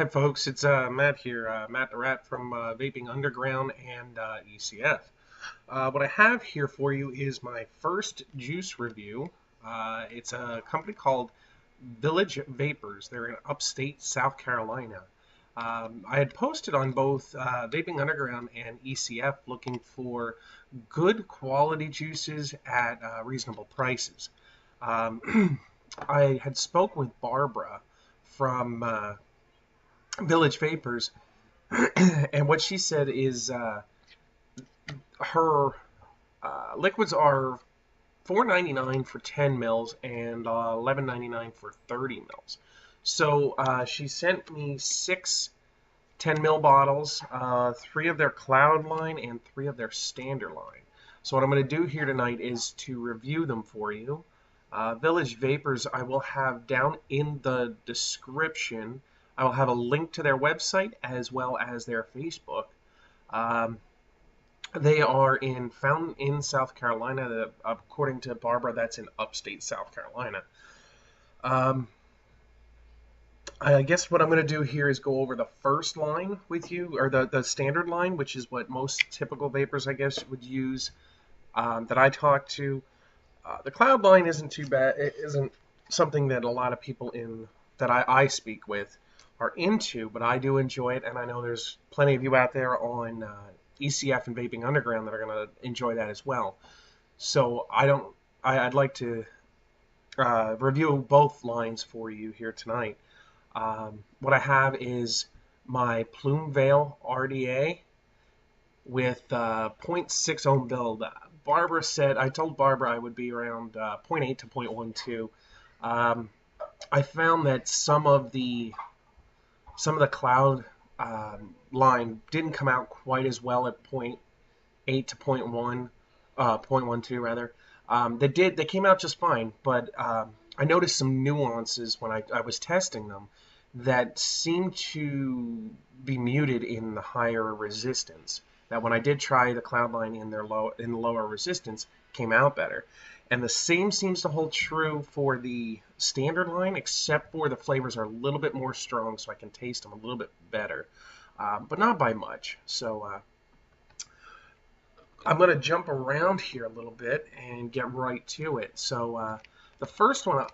Hi folks, it's Matt here, Matt the Rat from Vaping Underground and ECF. What I have here for you is my first juice review. It's a company called Village Vapors. They're in upstate South Carolina. I had posted on both Vaping Underground and ECF looking for good quality juices at reasonable prices. I had spoke with Barbara from Village Vapors, and what she said is her liquids are $4.99 for 10 mils and $11.99 for 30 mils. So she sent me six 10 mil bottles, three of their Cloud line and three of their Standard line. So what I'm going to do here tonight is to review them for you. Village Vapors, I will have down in the description. I will have a link to their website as well as their Facebook. Um, they are found in South Carolina. According to Barbara, that's in upstate South Carolina. Um, I guess what I'm going to do here is go over the first line with you, or the standard line, which is what most typical vapors, I guess, would use that I talk to. The Cloud line isn't too bad. It isn't something that a lot of people that I speak with are into, but I do enjoy it, and I know there's plenty of you out there on ECF and Vaping Underground that are going to enjoy that as well. So I'd like to review both lines for you here tonight. What I have is my Plume Veil RDA with 0.6 ohm build. Barbara said, I told Barbara I would be around 0.8 to 0.12. I found that some of the Cloud line didn't come out quite as well at 0.8 to 0.12 rather. They came out just fine, but I noticed some nuances when I was testing them that seemed to be muted in the higher resistance. That when I did try the Cloud line in the lower resistance, came out better. And the same seems to hold true for the Standard line, except for the flavors are a little bit more strong, so I can taste them a little bit better, but not by much. So I'm going to jump around here a little bit and get right to it. So the first one,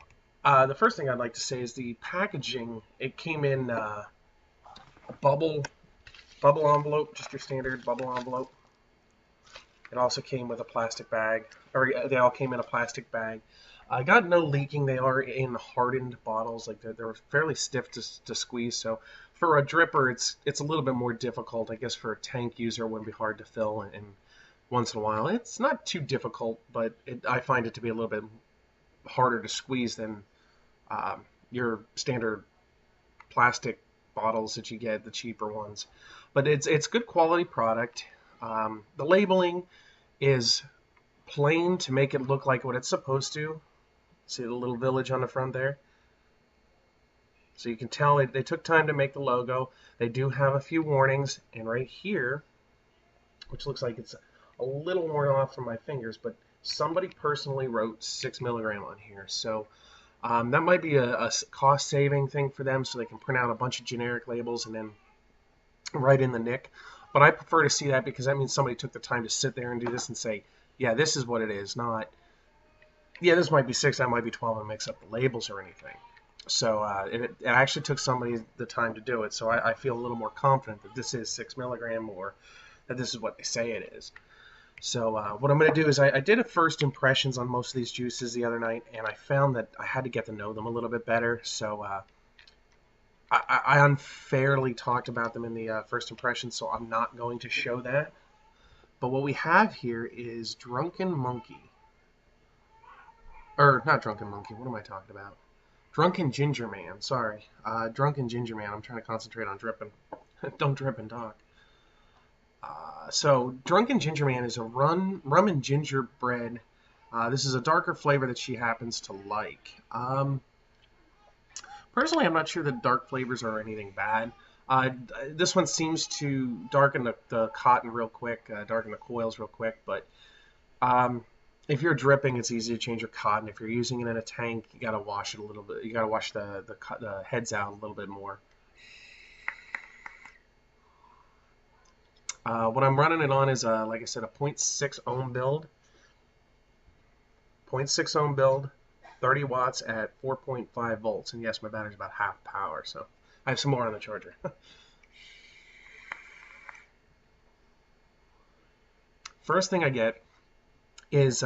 the first thing I'd like to say is the packaging. It came in a bubble envelope, just your standard bubble envelope. It also came with a plastic bag, or they all came in a plastic bag. I got no leaking. They are in hardened bottles, like they're fairly stiff to squeeze. So for a dripper, it's a little bit more difficult. I guess for a tank user, it wouldn't be hard to fill, and once in a while, it's not too difficult, but I find it to be a little bit harder to squeeze than your standard plastic bottles that you get, the cheaper ones. But it's good quality product. The labeling is plain to make it look like what it's supposed to. See the little village on the front there? So you can tell they took time to make the logo. They do have a few warnings, and right here, which looks like it's a little worn off from my fingers, but somebody personally wrote 6 milligram on here. So that might be a cost-saving thing for them, so they can print out a bunch of generic labels and then write in the nick. But I prefer to see that because that means somebody took the time to sit there and do this and say, yeah, this is what it is, not, yeah, this might be 6, that might be 12, and mix up the labels or anything. So it actually took somebody the time to do it, so I feel a little more confident that this is 6 milligram or that this is what they say it is. So what I'm going to do is I did a first impressions on most of these juices the other night, and I found that I had to get to know them a little bit better. So I unfairly talked about them in the first impressions, so I'm not going to show that. But what we have here is Drunken Monkey. Or, not Drunken Monkey, what am I talking about? Drunken Ginger Man, sorry. Drunken Ginger Man, I'm trying to concentrate on dripping. Don't drip and talk. So Drunken Ginger Man is a rum and gingerbread. This is a darker flavor that she happens to like. Personally, I'm not sure that dark flavors are anything bad. This one seems to darken the cotton real quick, darken the coils real quick, but if you're dripping, it's easy to change your cotton. If you're using it in a tank, you got to wash it a little bit. You got to wash the heads out a little bit more. What I'm running it on is, like I said, a zero point 0.6 ohm build. 0.6 ohm build, 30 watts at 4.5 volts. And yes, my battery's about half power, so I have some more on the charger. First thing I get is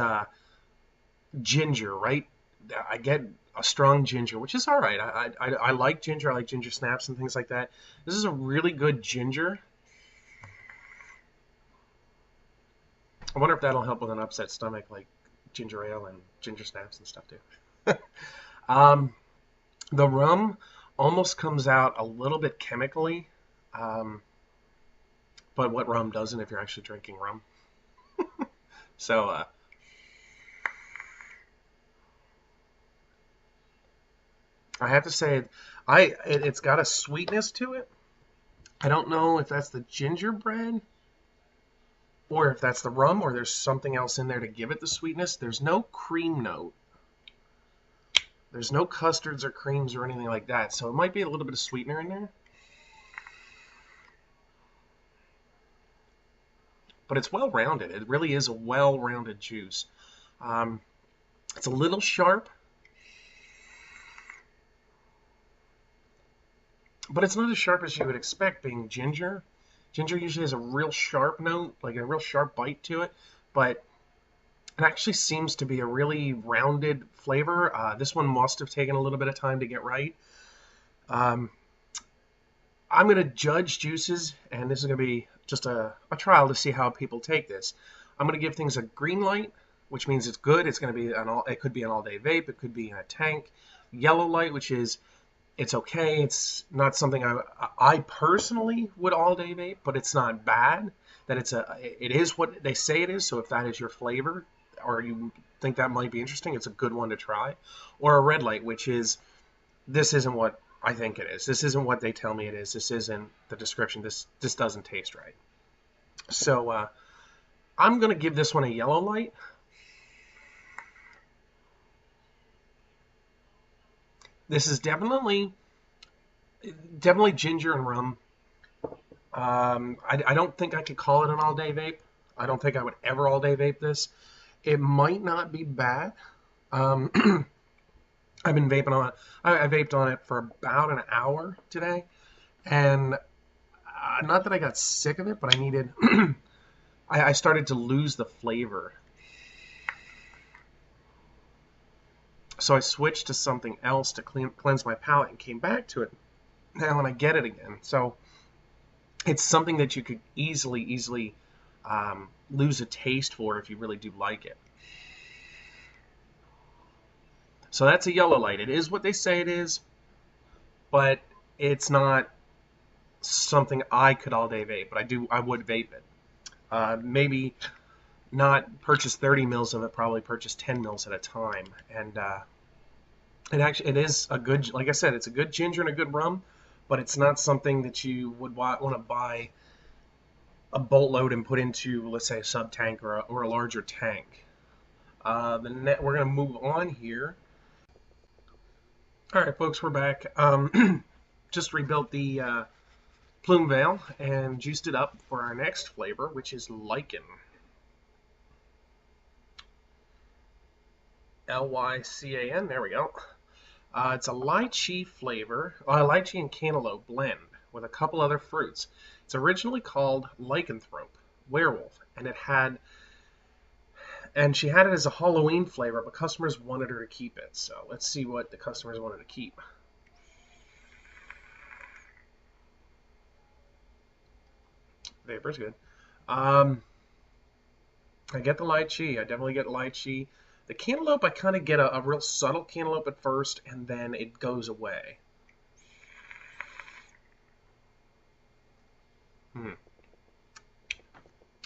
ginger, right? I get a strong ginger, which is all right. I like ginger. I like ginger snaps and things like that. This is a really good ginger. I wonder if that'll help with an upset stomach, like ginger ale and ginger snaps and stuff too. um, the rum almost comes out a little bit chemically, um, but what rum doesn't if you're actually drinking rum? So I have to say, it's got a sweetness to it. I don't know if that's the gingerbread or if that's the rum or there's something else in there to give it the sweetness. There's no cream note. There's no custards or creams or anything like that. So it might be a little bit of sweetener in there. But it's well-rounded. It really is a well-rounded juice. Um, it's a little sharp, but it's not as sharp as you would expect being ginger. Ginger usually has a real sharp note, like a real sharp bite to it, but it actually seems to be a really rounded flavor. This one must have taken a little bit of time to get right. Um, I'm going to judge juices, and this is going to be just a trial to see how people take this. I'm going to give things a green light, which means it's good. It's going to be it could be an all-day vape. It could be in a tank. Yellow light, which is it's okay. It's not something I personally would all-day vape, but it's not bad. That it is what they say it is. So if that is your flavor, or you think that might be interesting, it's a good one to try. Or a red light, which is this isn't what I think it is. This isn't what they tell me it is. This isn't the description. This doesn't taste right. So I'm gonna give this one a yellow light. This is definitely ginger and rum. I don't think I could call it an all-day vape. I don't think I would ever all-day vape this. It might not be bad. Um, I've been vaping on it. I vaped on it for about an hour today, and not that I got sick of it, but I needed. I started to lose the flavor, so I switched to something else to cleanse my palate, and came back to it now, and I get it again. So it's something that you could easily lose a taste for if you really do like it. So that's a yellow light. It is what they say it is, but it's not something I could all day vape. But I would vape it. Maybe not purchase 30 mils of it. Probably purchase 10 mils at a time. And it is a good, like I said, it's a good ginger and a good rum, but it's not something that you would want to buy a boatload and put into, let's say, a sub tank or a larger tank. We're going to move on here. All right, folks, we're back. Just rebuilt the Plume Veil and juiced it up for our next flavor, which is Lycan. Lycan, there we go. It's a lychee flavor, lychee and cantaloupe blend with a couple other fruits. It's originally called Lycanthrope Werewolf, and she had it as a Halloween flavor, but customers wanted her to keep it. So let's see what the customers wanted to keep. Vapor's good. I get the lychee. I definitely get lychee. The cantaloupe, I kind of get a real subtle cantaloupe at first, and then it goes away.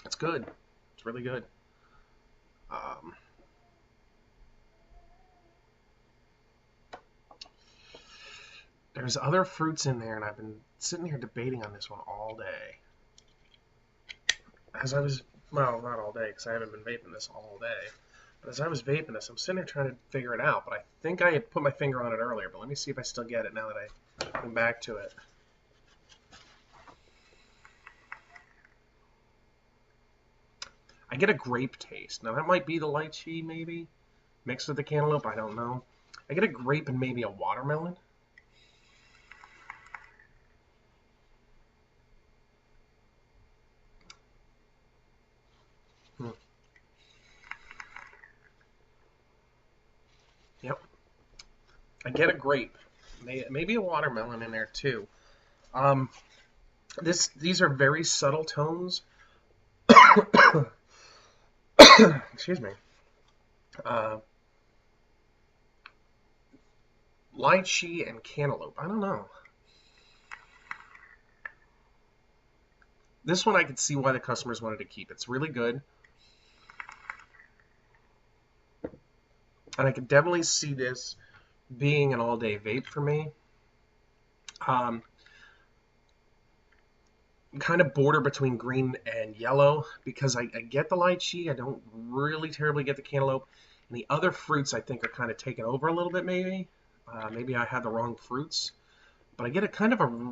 It's good. It's really good. There's other fruits in there, and I've been sitting here debating on this one all day. Well, not all day, because I haven't been vaping this all day. But as I was vaping this, I'm sitting here trying to figure it out. But I think I had put my finger on it earlier. But let me see if I still get it now that I come back to it. I get a grape taste. Now that might be the lychee maybe mixed with the cantaloupe. I don't know. I get a grape and maybe a watermelon. Hmm. Yep. I get a grape. Maybe a watermelon in there too. Um, these are very subtle tones. Excuse me. Uh, Lychee and cantaloupe. I don't know. This one I could see why the customers wanted to keep. It's really good, and I could definitely see this being an all-day vape for me. Um, kind of border between green and yellow because I get the lychee. I don't really terribly get the cantaloupe. And the other fruits I think are kind of taken over a little bit maybe. Maybe I had the wrong fruits. But I get a kind of a,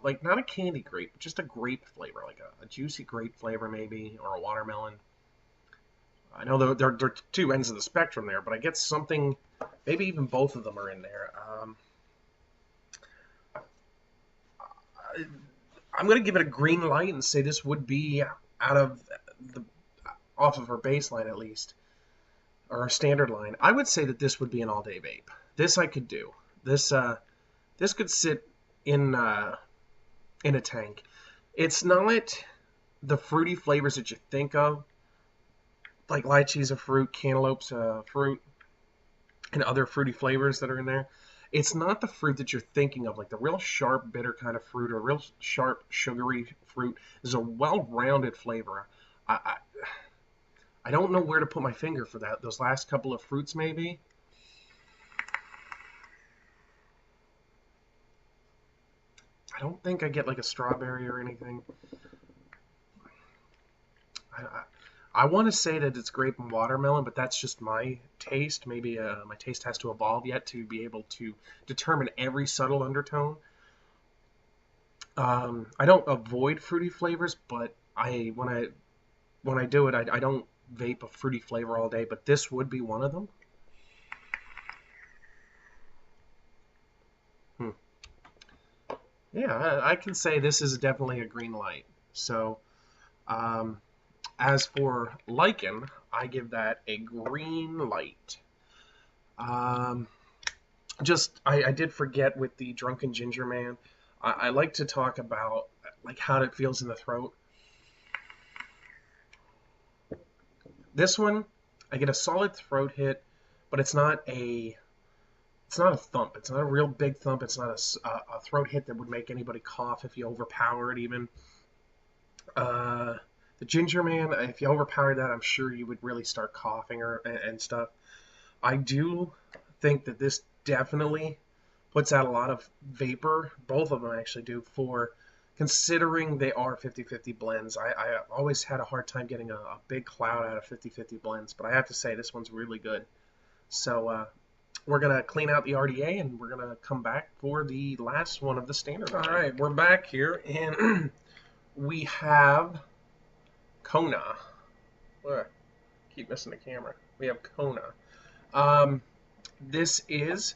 like not a candy grape, just a grape flavor, like a juicy grape flavor maybe, or a watermelon. I know they're two ends of the spectrum there, but I get something, maybe even both of them are in there. I'm going to give it a green light and say this would be out of the off of her baseline at least, or a standard line. I would say that this would be an all-day vape. This I could do. This could sit in a tank. It's not the fruity flavors that you think of, like lychee's a fruit, cantaloupe's a fruit, and other fruity flavors that are in there. It's not the fruit that you're thinking of, like the real sharp, bitter kind of fruit or real sharp, sugary fruit. There's a well-rounded flavor. I, I, I don't know where to put my finger for that. Those last couple of fruits, maybe. I don't think I get like a strawberry or anything. I, I want to say that it's grape and watermelon, but that's just my taste. Maybe my taste has to evolve yet to be able to determine every subtle undertone. I don't avoid fruity flavors, but when I do it, I don't vape a fruity flavor all day. But this would be one of them. Hmm. Yeah, I can say this is definitely a green light. So, um, as for lichen, I give that a green light. Um, I did forget with the Drunken Ginger Man. I like to talk about like how it feels in the throat. This one, I get a solid throat hit, but it's not a thump. It's not a real big thump. It's not a throat hit that would make anybody cough if you overpower it even. Uh, the Ginger Man, if you overpower that, I'm sure you would really start coughing and stuff. I do think that this definitely puts out a lot of vapor. Both of them actually do for considering they are 50-50 blends. I always had a hard time getting a big cloud out of 50-50 blends, but I have to say this one's really good. So we're going to clean out the RDA and we're going to come back for the last one of the standard. All right, we're back here and we have Kona. What? Keep missing the camera. We have Kona. Um, this is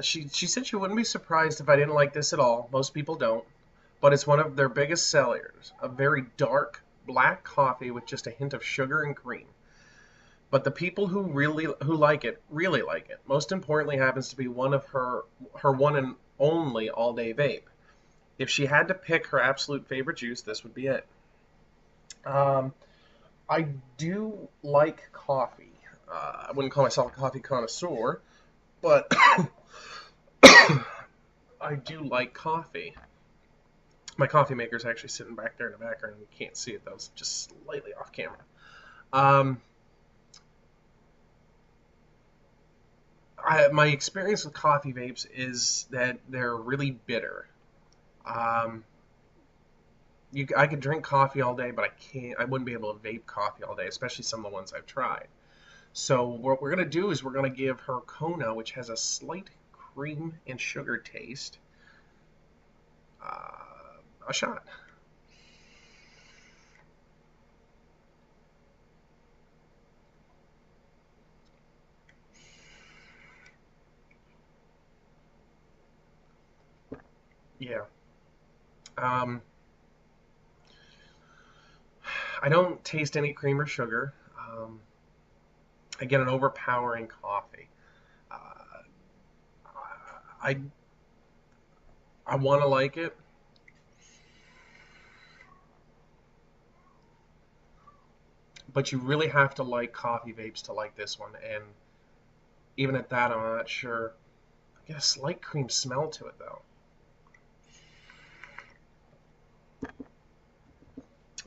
she said she wouldn't be surprised if I didn't like this at all. Most people don't, but it's one of their biggest sellers. A very dark black coffee with just a hint of sugar and cream. But the people who like it really like it. Most importantly, happens to be one of her one and only all day vape. If she had to pick her absolute favorite juice, this would be it. Um, I do like coffee. I wouldn't call myself a coffee connoisseur, but I do like coffee. My coffee maker's actually sitting back there in the background. You can't see it though; it's just slightly off camera. Um, my experience with coffee vapes is that they're really bitter. Um, I could drink coffee all day, but I wouldn't be able to vape coffee all day, especially some of the ones I've tried. So what we're gonna do is we're gonna give her Kona, which has a slight cream and sugar taste, a shot. Yeah. Um, I don't taste any cream or sugar. I get an overpowering coffee. Uh, I I want to like it, but you really have to like coffee vapes to like this one. And even at that, I'm not sure. I get a slight cream smell to it though.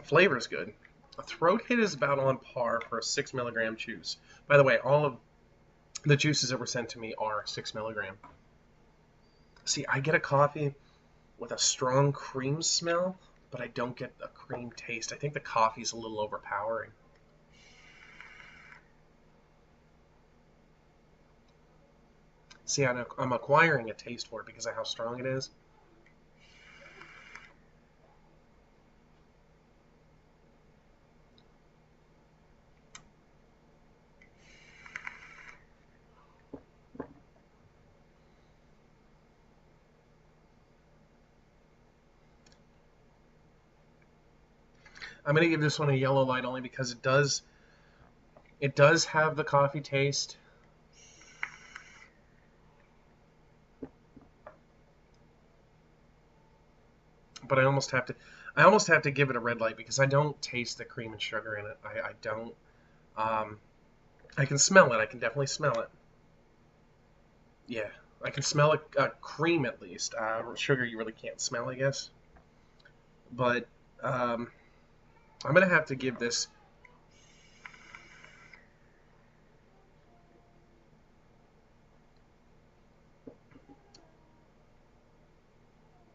Flavor's good. A throat hit is about on par for a 6 milligram juice. By the way, all of the juices that were sent to me are 6 milligram. See, I get a coffee with a strong cream smell, but I don't get a cream taste. I think the coffee's a little overpowering. See, I'm acquiring a taste for it because of how strong it is. I'm gonna give this one a yellow light only because it does have the coffee taste. But I almost have to give it a red light because I don't taste the cream and sugar in it. I don't. Um, I can smell it. I can definitely smell it. Yeah, I can smell a cream at least. Sugar you really can't smell, I guess. But um, I'm gonna have to give this.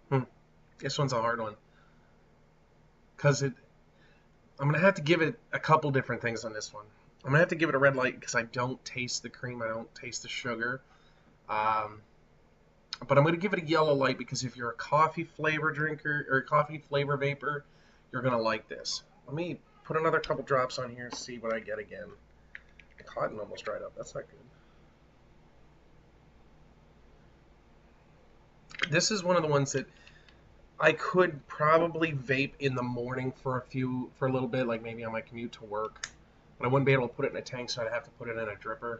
Hmm, this one's a hard one because I'm gonna have to give it a couple different things on this one. I'm gonna have to give it a red light because I don't taste the cream. I don't taste the sugar. Um, but I'm gonna give it a yellow light because if you're a coffee flavor drinker or a coffee flavor vapor, you're gonna like this. Let me put another couple drops on here and see what I get again. The cotton almost dried up. That's not good. This is one of the ones that I could probably vape in the morning for a little bit, like maybe on my commute to work. But I wouldn't be able to put it in a tank, so I'd have to put it in a dripper.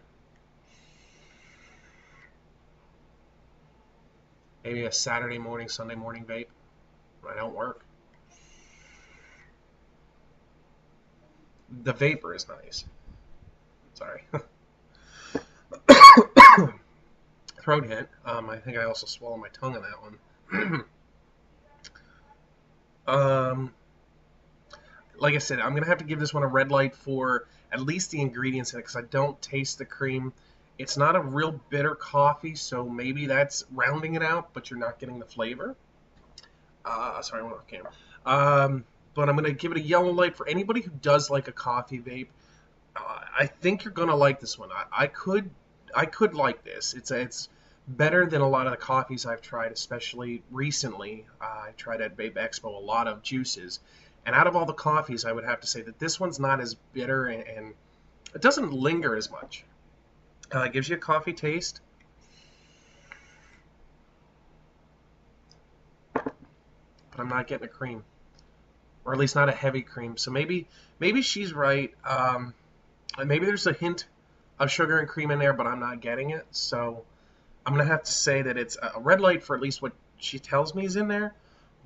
Maybe a Saturday morning, Sunday morning vape when I don't work. The vapor is nice. Sorry. Throat hit. I think I also swallowed my tongue on that one. um, like I said, I'm gonna have to give this one a red light for at least the ingredients in it because I don't taste the cream. It's not a real bitter coffee, so maybe that's rounding it out, but you're not getting the flavor. Sorry, I went off camera. But I'm gonna give it a yellow light for anybody who does like a coffee vape. I think you're gonna like this one. I could like this. It's better than a lot of the coffees I've tried, especially recently. I tried at Vape Expo a lot of juices, and out of all the coffees, I would have to say that this one's not as bitter and it doesn't linger as much. It gives you a coffee taste, but I'm not getting a cream, or at least not a heavy cream. So maybe she's right. Maybe there's a hint of sugar and cream in there, but I'm not getting it. So I'm gonna have to say that it's a red light for at least what she tells me is in there,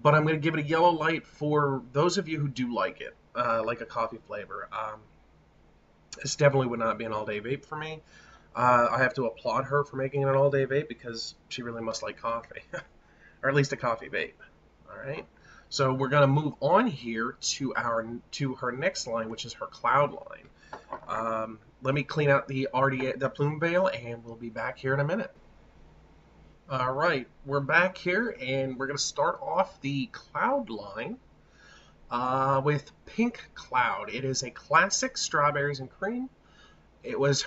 but I'm gonna give it a yellow light for those of you who do like it, like a coffee flavor. This definitely would not be an all-day vape for me. I have to applaud her for making it an all-day vape because she really must like coffee, or at least a coffee vape. All right. So we're gonna move on here to her next line, which is her cloud line. Let me clean out the plume veil, and we'll be back here in a minute. All right, we're back here, and we're going to start off the cloud line with Pink Cloud. It is a classic strawberries and cream. It was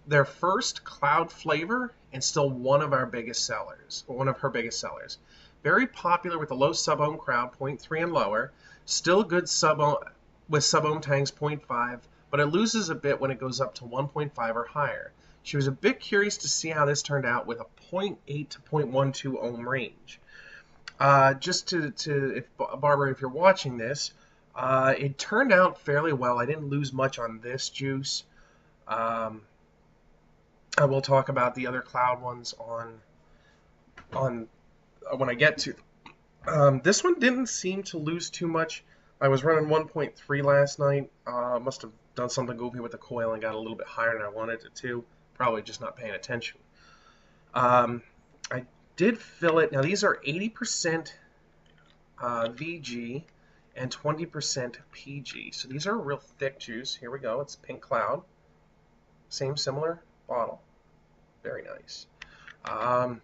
their first cloud flavor, and still one of our biggest sellers, one of her biggest sellers. Very popular with the low sub-ohm crowd, zero point 0.3 and lower. Still good with sub-ohm tanks, zero point 0.5, but it loses a bit when it goes up to 1.5 or higher. She was a bit curious to see how this turned out with a 0.8 to 0.12 ohm range. Just if Barbara, if you're watching this, it turned out fairly well. I didn't lose much on this juice. Um, I will talk about the other cloud ones on when I get to. This one didn't seem to lose too much. I was running 1.3 last night. Must have done something goofy with the coil and got a little bit higher than I wanted it to. Probably just not paying attention. I did fill it. Now these are 80% VG and 20% PG. So these are a real thick juice. Here we go. It's Pink Cloud. Same similar bottle. Very nice. I'm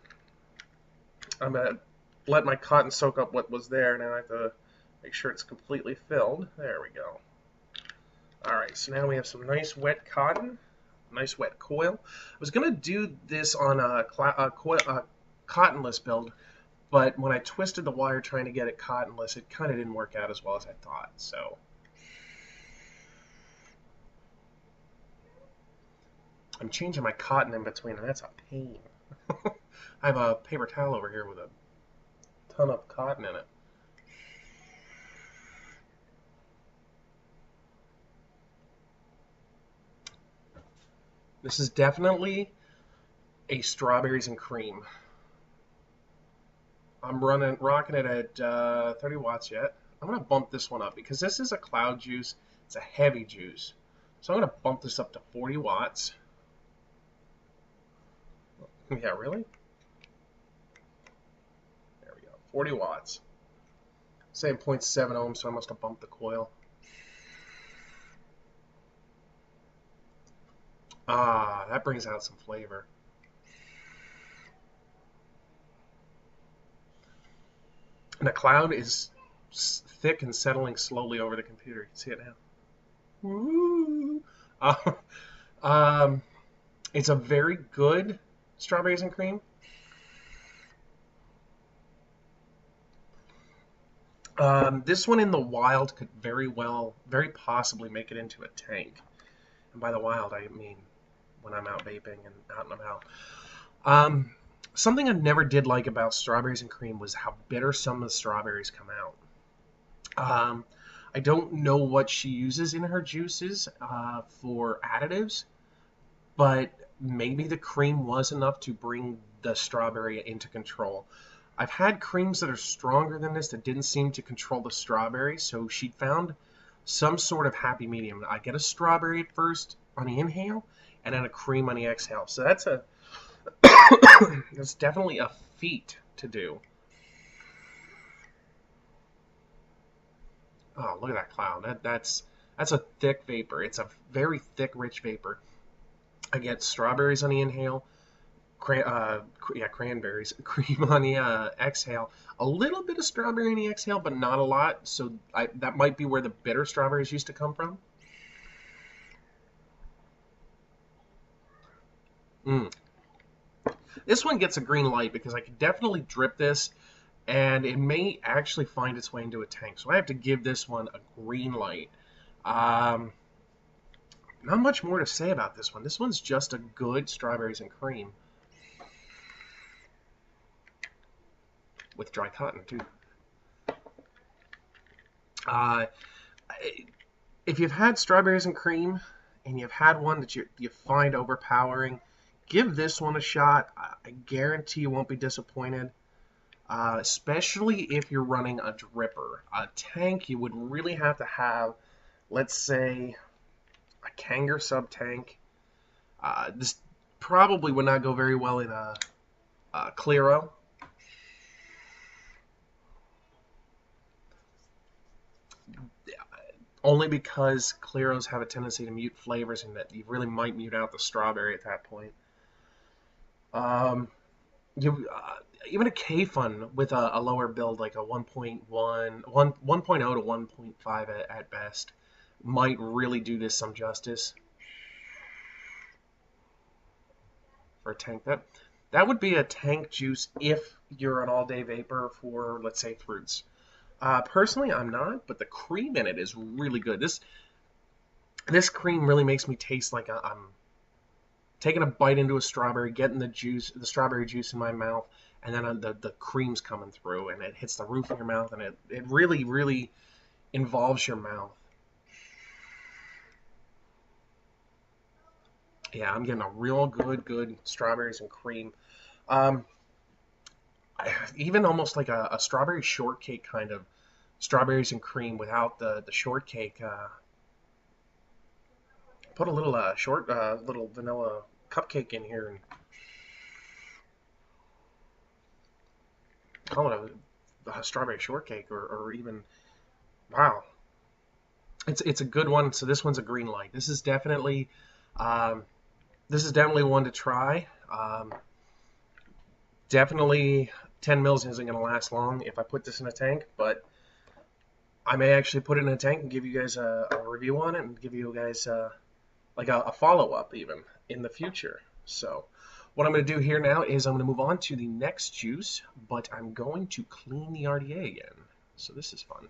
going to let my cotton soak up what was there. Now I have to make sure it's completely filled. There we go. Alright, so now we have some nice wet cotton. Nice wet coil. I was going to do this on a cottonless build, but when I twisted the wire trying to get it cottonless, it kind of didn't work out as well as I thought. So I'm changing my cotton in between, and that's a pain. I have a paper towel over here with a ton of cotton in it. This is definitely a strawberries and cream. I'm rocking it at 30 watts yet. I'm going to bump this one up because this is a cloud juice. It's a heavy juice. So I'm going to bump this up to 40 watts. Yeah, really? There we go. 40 watts. Same 0.7 ohms, so I must have bumped the coil. Ah, that brings out some flavor. And the cloud is thick and settling slowly over the computer. You can see it now. Woo! It's a very good strawberries and cream. This one in the wild could very possibly make it into a tank. And by the wild, I mean when I'm out vaping and out and about. Something I never did like about strawberries and cream was how bitter some of the strawberries come out. I don't know what she uses in her juices for additives, but maybe the cream was enough to bring the strawberry into control. I've had creams that are stronger than this that didn't seem to control the strawberry, so she found some sort of happy medium. I get a strawberry at first on the inhale, and then a cream on the exhale. So that's that's definitely a feat to do. Oh, look at that cloud. That's a thick vapor. It's a very thick, rich vapor. I get strawberries on the inhale, cranberries, cream on the exhale. A little bit of strawberry in the exhale, but not a lot. So that might be where the bitter strawberries used to come from. This one gets a green light because I could definitely drip this, and it may actually find its way into a tank. So I have to give this one a green light. Not much more to say about this one. This one's just a good strawberries and cream. With dry cotton, too. If you've had strawberries and cream, and you've had one that you find overpowering, give this one a shot. I guarantee you won't be disappointed. Especially if you're running a dripper. A tank, you would really have to have, let's say, a Kanger sub tank. This probably would not go very well in a Clearo. Only because Clearos have a tendency to mute flavors, and that you really might mute out the strawberry at that point. Even a K-Fun with a lower build, like a 1.1, 1.0 to 1.5 at best, might really do this some justice. For a tank, that would be a tank juice if you're an all-day vapor for, let's say, fruits. Personally, I'm not, but the cream in it is really good. This cream really makes me taste like I'm taking a bite into a strawberry, getting the strawberry juice in my mouth, and then the cream's coming through, and it hits the roof of your mouth, and it really, really involves your mouth. Yeah, I'm getting a real good strawberries and cream. Um, Even almost like a strawberry shortcake kind of strawberries and cream without the shortcake. Put a little little vanilla cupcake in here and call it a strawberry shortcake, or even wow, it's a good one. So this one's a green light. Um, this is definitely one to try. Definitely 10 mils isn't going to last long if I put this in a tank, but I may actually put it in a tank and give you guys a review on it and give you guys like a follow up even in the future. So what I'm going to do here now is I'm going to move on to the next juice, but I'm going to clean the RDA again. So this is fun.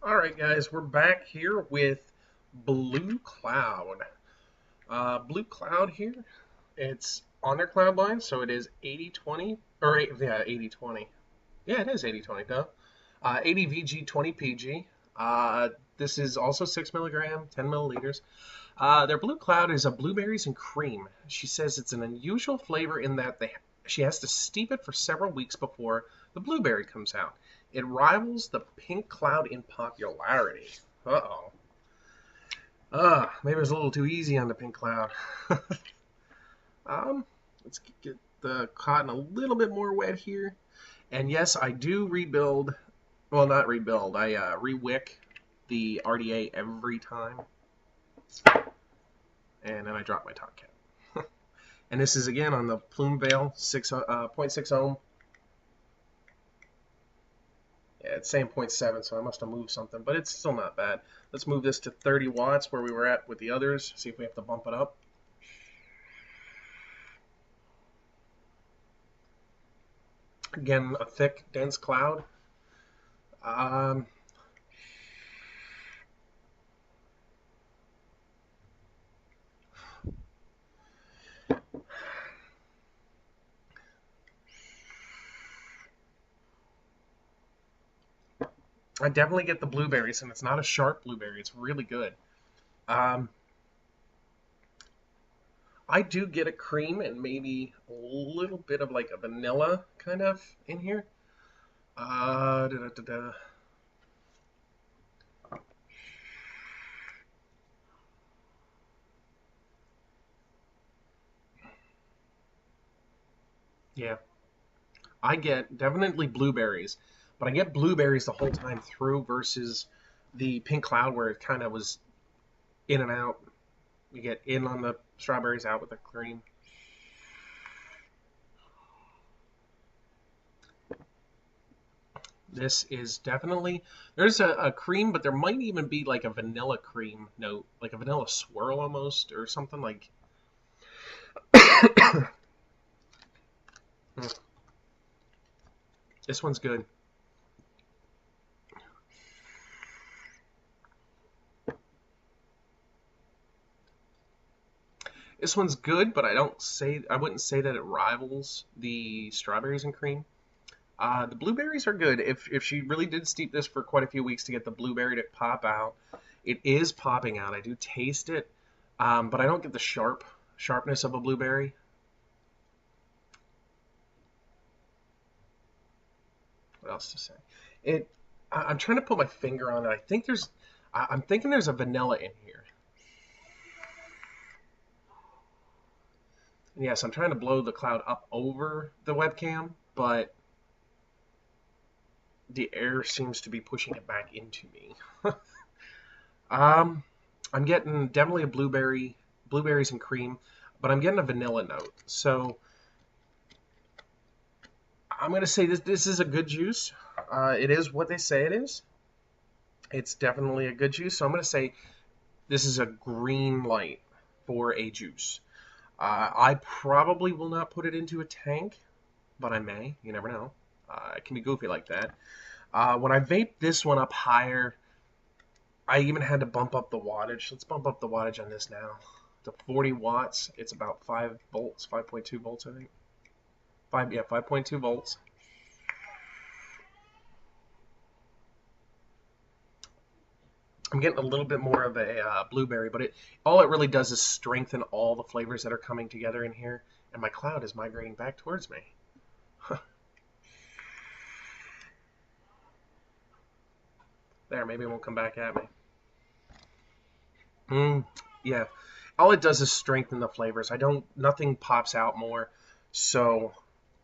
All right, guys, we're back here with Blue Cloud. Blue Cloud here, it's on their cloud line, so it is 80/20, or yeah, 80/20. Yeah, it is 80/20, duh. 80 VG, 20 PG. This is also 6 milligram, 10 milliliters. Their Blue Cloud is a blueberries and cream. She says it's an unusual flavor in that she has to steep it for several weeks before the blueberry comes out. It rivals the Pink Cloud in popularity. Uh-oh. Maybe it was a little too easy on the Pink Cloud. Let's get the cotton a little bit more wet here. And yes, I do rebuild. Well, not rebuild. I re-wick the RDA every time. And then I drop my top cap. And this is again on the Plume Veil 0.6 ohm. Yeah, it's saying 0.7, so I must have moved something, but it's still not bad. Let's move this to 30 watts where we were at with the others. See if we have to bump it up. Again, a thick, dense cloud. I definitely get the blueberries, and it's not a sharp blueberry. It's really good. I do get a cream and maybe a little bit of like a vanilla kind of in here. Da, da, da, da. Yeah, I get definitely blueberries, but I get blueberries the whole time through versus the Pink Cloud where it kind of was in and out. You get in on the strawberries, out with the cream. This is definitely, there's a cream, but there might even be like a vanilla cream note, like a vanilla swirl almost, or something like. This one's good. This one's good, but I wouldn't say that it rivals the strawberries and cream. The blueberries are good. If she really did steep this for quite a few weeks to get the blueberry to pop out, it is popping out. I do taste it, but I don't get the sharpness of a blueberry. What else to say? I'm trying to put my finger on it. I'm thinking there's a vanilla in here. And yes, I'm trying to blow the cloud up over the webcam, but the air seems to be pushing it back into me. um, I'm getting definitely a blueberries and cream, but I'm getting a vanilla note. So I'm gonna say this is a good juice. It is what they say it is. It's definitely a good juice. So I'm gonna say this is a green light for a juice. I probably will not put it into a tank, but I may. You never know. It can be goofy like that. When I vaped this one up higher, I even had to bump up the wattage. Let's bump up the wattage on this now to 40 watts. It's about 5 volts, 5.2 volts, I think. 5.2 volts. I'm getting a little bit more of a blueberry, but all it really does is strengthen all the flavors that are coming together in here, and my cloud is migrating back towards me. There, maybe it won't come back at me. Yeah, all it does is strengthen the flavors. Nothing pops out more. So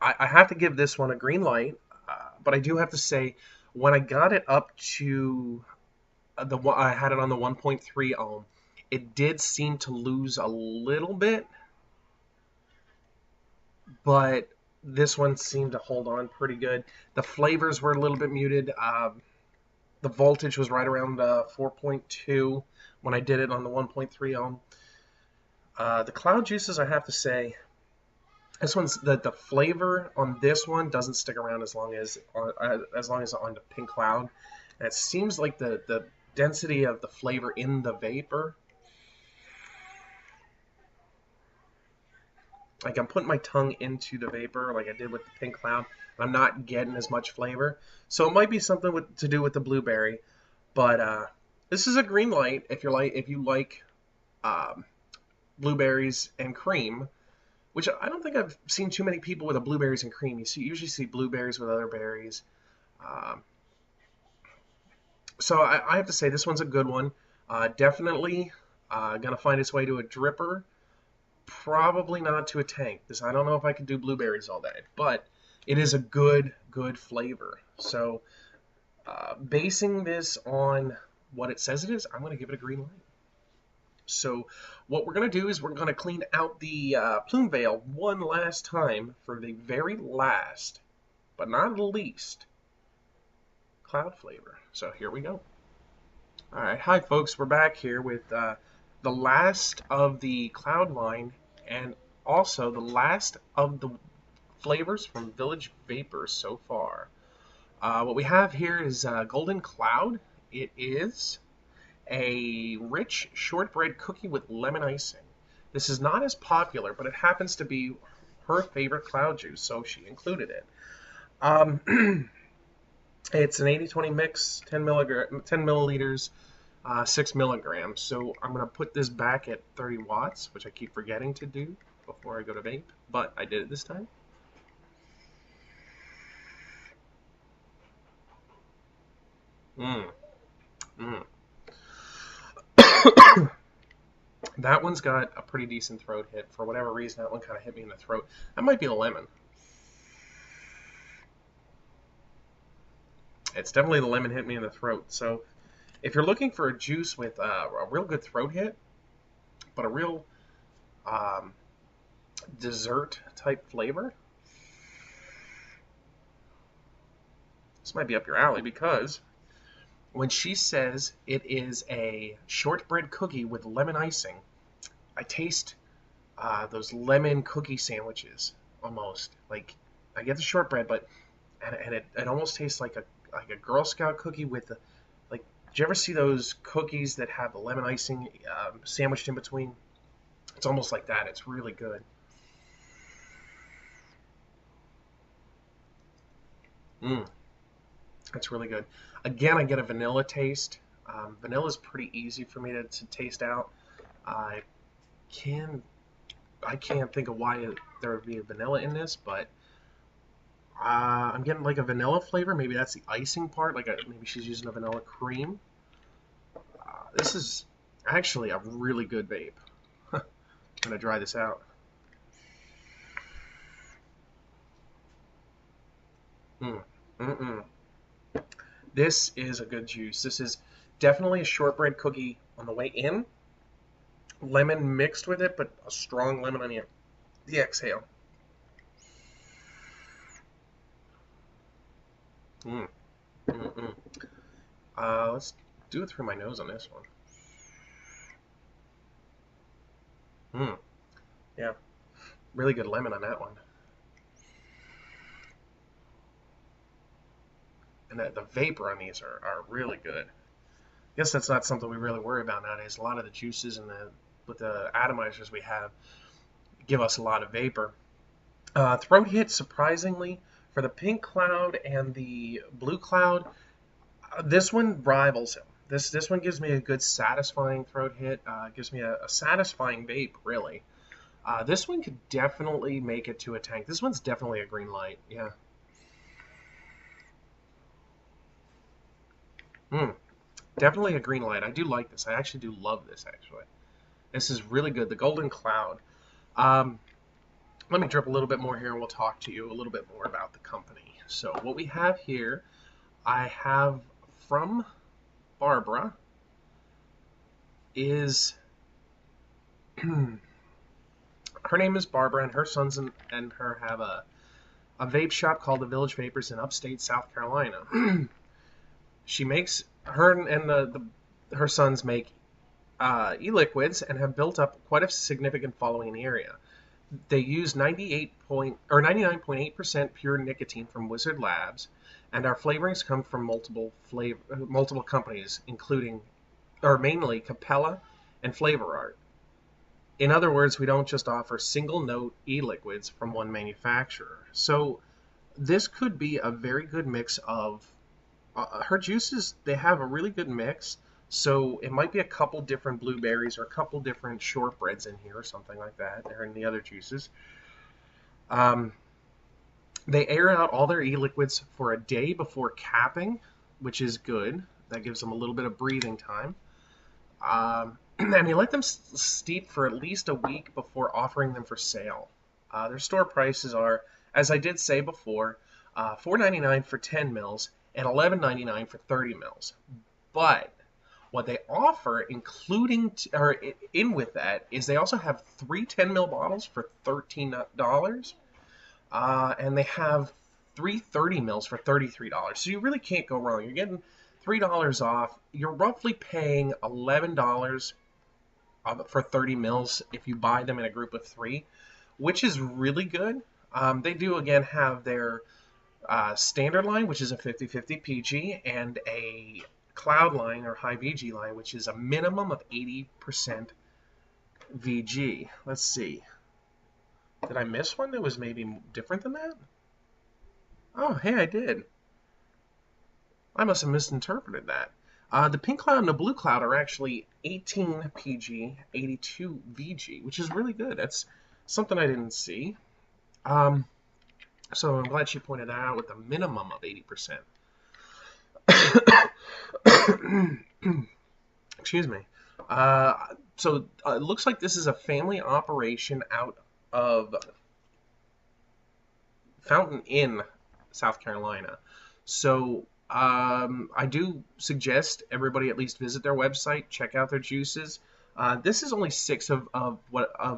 I have to give this one a green light, but I do have to say, when I got it up to I had it on the 1.3 ohm, it did seem to lose a little bit, but this one seemed to hold on pretty good. The flavors were a little bit muted. The voltage was right around 4.2 when I did it on the 1.3 ohm. The cloud juices, I have to say, the flavor on this one doesn't stick around as long as on the pink cloud. And it seems like the density of the flavor in the vapor, like I'm putting my tongue into the vapor like I did with the pink cloud, I'm not getting as much flavor. So it might be something to do with the blueberry, but this is a green light if you like um, blueberries and cream, which I don't think I've seen too many people with a blueberries and cream. You usually see blueberries with other berries. Um, so I have to say this one's a good one. Definitely gonna find its way to a dripper. Probably not to a tank. I don't know if I could do blueberries all day, but it is a good flavor. So basing this on what it says it is, I'm gonna give it a green light. So what we're going to do is we're going to clean out the plume veil one last time for the very last, but not least, cloud flavor. So here we go. All right, hi folks, we're back here with the last of the cloud line and also the last of the flavors from Village Vapor so far. What we have here is Golden Cloud. It is a rich shortbread cookie with lemon icing. This is not as popular, but it happens to be her favorite cloud juice, so she included it. It's an 80-20 mix, 10 milliliters, 6 milligrams. So I'm going to put this back at 30 watts, which I keep forgetting to do before I go to vape, but I did it this time. Mmm. Mmm. That one's got a pretty decent throat hit. For whatever reason, that one kind of hit me in the throat. That might be a lemon. It's definitely the lemon hit me in the throat. So if you're looking for a juice with a real good throat hit, but a real um, dessert type flavor, this might be up your alley, because when she says it is a shortbread cookie with lemon icing, I taste those lemon cookie sandwiches almost. Like I get the shortbread, but and it almost tastes like a Girl Scout cookie with like. Did you ever see those cookies that have the lemon icing sandwiched in between? It's almost like that. It's really good. Mm, that's really good. Again, I get a vanilla taste. Vanilla is pretty easy for me to taste out. I can I can't think of why there would be a vanilla in this, but I'm getting like a vanilla flavor. Maybe that's the icing part. Maybe she's using a vanilla cream. This is actually a really good vape. I'm gonna dry this out. Mm, mm-mm. This is a good juice. This is definitely a shortbread cookie on the way in. Lemon mixed with it, but a strong lemon on the exhale. Mm, mm-mm. Let's do it through my nose on this one. Mm, yeah, really good lemon on that one. And the vapor on these are really good. I guess that's not something we really worry about nowadays. A lot of the juices and with the atomizers we have give us a lot of vapor. Throat hit, surprisingly, for the pink cloud and the blue cloud, this one rivals him. This one gives me a good satisfying throat hit. Gives me a satisfying vape, really. This one could definitely make it to a tank. This one's definitely a green light. Yeah. Mm, definitely a green light. I do like this. I actually do love this, actually. This is really good. The Golden Cloud. Um, Let me drip a little bit more here and we'll talk to you a little bit more about the company. So what we have here, I have from Barbara is her name is Barbara, and her sons and her have a vape shop called the Village Vapors in upstate South Carolina. She makes her and her sons make e-liquids and have built up quite a significant following in the area. They use 99.8% pure nicotine from Wizard Labs, and our flavorings come from multiple companies, including or mainly Capella and Flavor Art. In other words, we don't just offer single note e-liquids from one manufacturer. So this could be a very good mix of her juices. They have a really good mix. So it might be a couple different blueberries or a couple different shortbreads in here or something like that, or in the other juices. Um, they air out all their e-liquids for a day before capping, which is good. That gives them a little bit of breathing time. And they let them steep for at least a week before offering them for sale. Their store prices are, as I did say before, $4.99 for 10 mils and $11.99 for 30 mils. But what they offer, including or in with that, is they also have three 10 mil bottles for $13, and they have three 30 mils for $33. So you really can't go wrong. You're getting $3 off. You're roughly paying $11 for 30 mils if you buy them in a group of three, which is really good. They do, again, have their standard line, which is a 50/50 PG, and a cloud line or high VG line, which is a minimum of 80% VG. Let's see. Did I miss one that was maybe different than that? Oh, hey, I did. I must have misinterpreted that. The pink cloud and the blue cloud are actually 18 PG, 82 VG, which is really good. That's something I didn't see. So I'm glad she pointed that out with a minimum of 80%. Excuse me. So it looks like this is a family operation out of Fountain Inn, South Carolina. So I do suggest everybody at least visit their website, check out their juices. This is only six of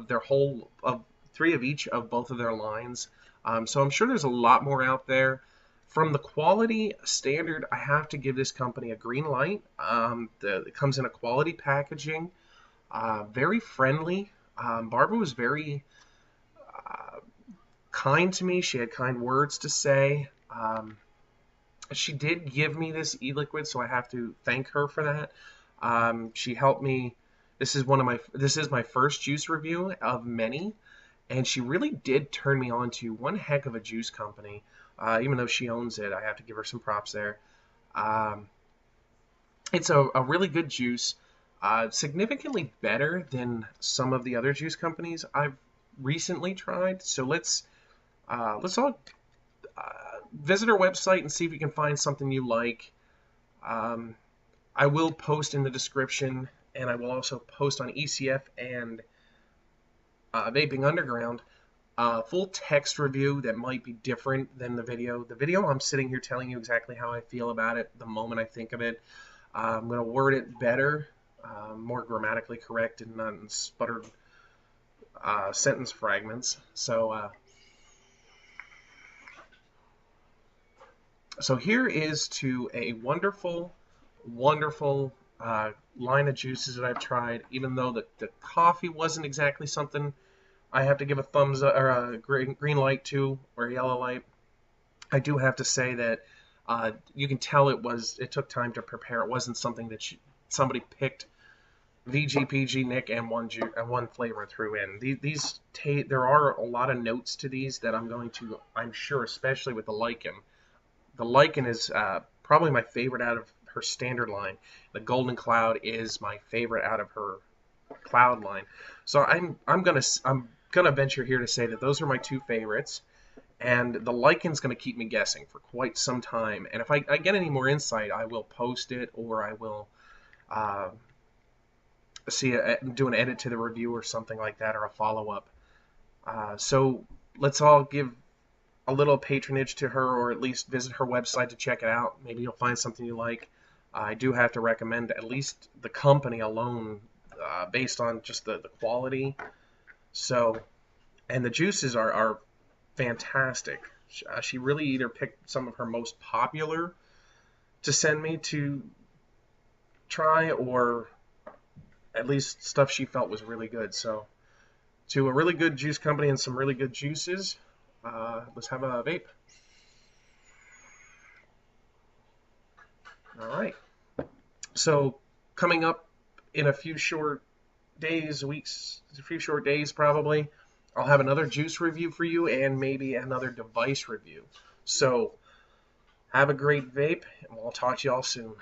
their whole of three of each of both of their lines. So I'm sure there's a lot more out there. From the quality standard, I have to give this company a green light. It comes in a quality packaging, very friendly. Barbara was very kind to me. She had kind words to say. She did give me this e-liquid, so I have to thank her for that. She helped me. This is my first juice review of many, and she really did turn me on to one heck of a juice company. Even though she owns it, I have to give her some props there. It's a really good juice, significantly better than some of the other juice companies I've recently tried. So let's all visit our website and see if you can find something you like. I will post in the description, and I will also post on ECF and Vaping Underground full text review that might be different than the video. The video, I'm sitting here telling you exactly how I feel about it the moment I think of it. I'm going to word it better, more grammatically correct, and not in sputtered sentence fragments. So here is to a wonderful, wonderful line of juices that I've tried. Even though the coffee wasn't exactly something I have to give a thumbs up or a green light to, or a yellow light, I do have to say that you can tell it took time to prepare. It wasn't something that somebody picked VG, Nick, and one flavor threw in. There are a lot of notes to these that I'm sure, especially with the lichen. The lichen is probably my favorite out of her standard line. The golden cloud is my favorite out of her cloud line. So I'm gonna venture here to say that those are my two favorites, and the lichen's gonna keep me guessing for quite some time. And if I get any more insight, I will post it, or I will uh, do an edit to the review or something like that, or a follow up. So let's all give a little patronage to her, or at least visit her website to check it out. Maybe you'll find something you like. I do have to recommend at least the company alone, based on just the quality. So, and the juices are fantastic. She really either picked some of her most popular to send me to try, or at least stuff she felt was really good. So, to a really good juice company and some really good juices, let's have a vape. All right. So, coming up in a few short days probably, I'll have another juice review for you and maybe another device review. So, have a great vape, and we'll talk to you all soon.